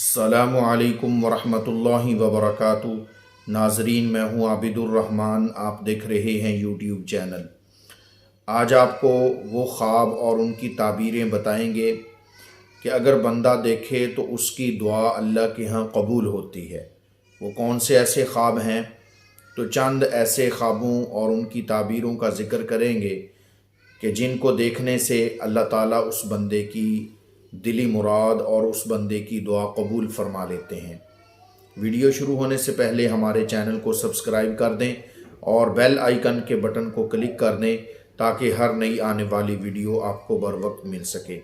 अस्सलामु अलैकुम वरहमतुल्लाहि वबरकातुहू। नाजरीन, मैं हूँ आबिदुर रहमान, आप देख रहे हैं यूट्यूब चैनल। आज आपको वो ख्वाब और उनकी ताबीरें बताएंगे कि अगर बंदा देखे तो उसकी दुआ अल्लाह के यहाँ कबूल होती है। वो कौन से ऐसे ख्वाब हैं, तो चंद ऐसे ख्वाबों और उनकी ताबीरों का ज़िक्र करेंगे कि जिनको देखने से अल्लाह ताला उस बंदे की दिली मुराद और उस बंदे की दुआ कबूल फरमा लेते हैं। वीडियो शुरू होने से पहले हमारे चैनल को सब्सक्राइब कर दें और बेल आइकन के बटन को क्लिक कर दें ताकि हर नई आने वाली वीडियो आपको बर वक्त मिल सके।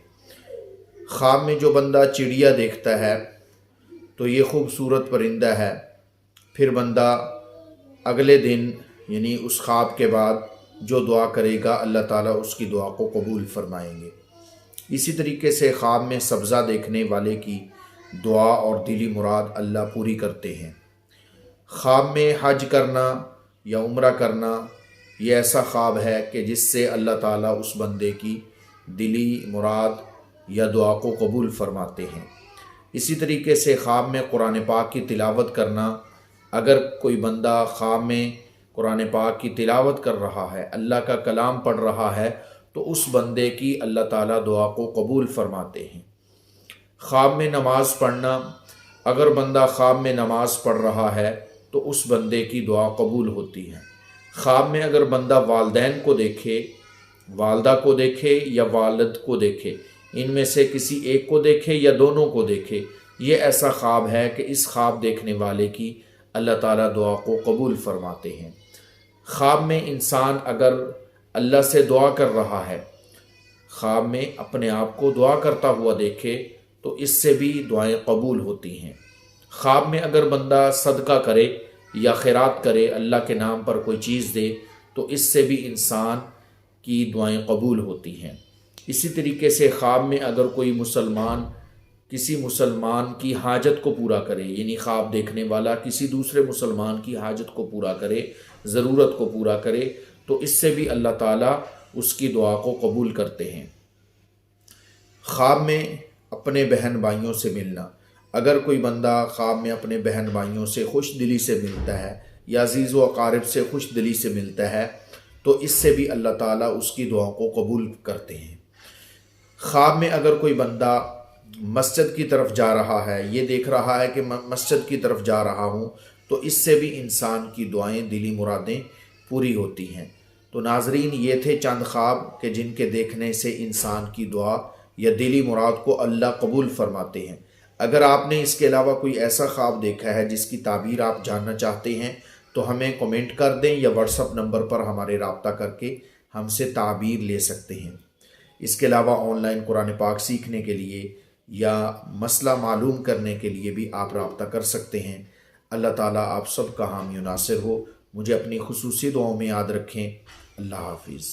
ख्वाब में जो बंदा चिड़िया देखता है तो ये खूबसूरत परिंदा है। फिर बंदा अगले दिन यानी उस ख्वाब के बाद जो दुआ करेगा अल्लाह ताला उसकी दुआ को कबूल फरमाएंगे। इसी तरीके से ख्वाब में सब्ज़ा देखने वाले की दुआ और दिली मुराद अल्लाह पूरी करते हैं। ख्वाब में हज करना या उम्रा करना ये ऐसा ख्वाब है कि जिससे अल्लाह ताला उस बंदे की दिली मुराद या दुआ को कबूल फरमाते हैं। इसी तरीके से ख्वाब में कुरान पाक की तिलावत करना, अगर कोई बंदा ख्वाब में कुरान पाक की तिलावत कर रहा है, अल्लाह का कलाम पढ़ रहा है, तो उस बंदे की अल्लाह ताला दुआ को कबूल फरमाते हैं। ख्वाब में नमाज़ पढ़ना, अगर बंदा ख्वाब में नमाज़ पढ़ रहा है तो उस बंदे की दुआ कबूल होती है। ख्वाब में अगर बंदा वालदैन को देखे, वालदा को देखे या वालिद को देखे, इनमें से किसी एक को देखे या दोनों को देखे, ये ऐसा ख्वाब है कि इस ख्वाब देखने वाले की अल्लाह ताला दुआ को कबूल फरमाते हैं। ख्वाब में इंसान अगर अल्लाह से दुआ कर रहा है, ख्वाब में अपने आप को दुआ करता हुआ देखे तो इससे भी दुआएं कबूल होती हैं। ख्वाब में अगर बंदा सदका करे या खैरात करे, अल्लाह के नाम पर कोई चीज़ दे, तो इससे भी इंसान की दुआएं कबूल होती हैं। इसी तरीके से ख्वाब में अगर कोई मुसलमान किसी मुसलमान की हाजत को पूरा करे, यानी ख्वाब देखने वाला किसी दूसरे मुसलमान की हाजत को पूरा करे, ज़रूरत को पूरा करे, तो इससे भी अल्लाह ताला उसकी दुआ को कबूल करते हैं। ख्वाब में अपने बहन भाइयों से मिलना, अगर कोई बंदा ख्वाब में अपने बहन भाइयों से खुश दिली से मिलता है या अजीज़ व अकारिब से खुश दिली से मिलता है, तो इससे भी अल्लाह ताला उसकी दुआ को कबूल करते हैं। ख्वाब में अगर कोई बंदा मस्जिद की तरफ जा रहा है, ये देख रहा है कि मस्जिद की तरफ जा रहा हूँ, तो इससे भी इंसान की दुआएं, दिली मुरादें पूरी होती हैं। तो नाजरीन, ये थे चंद ख्वाब कि जिनके देखने से इंसान की दुआ या दिली मुराद को अल्लाह कबूल फरमाते हैं। अगर आपने इसके अलावा कोई ऐसा ख्वाब देखा है जिसकी ताबीर आप जानना चाहते हैं, तो हमें कमेंट कर दें या व्हाट्सअप नंबर पर हमारे रब्ता करके हमसे ताबीर ले सकते हैं। इसके अलावा ऑनलाइन कुरान पाक सीखने के लिए या मसला मालूम करने के लिए भी आप रब्ता कर सकते हैं। अल्लाह ताला आप सब का हामी नासिर हो। मुझे अपनी खुसूसी दुआओं में याद रखें। अल्लाह हाफिज़।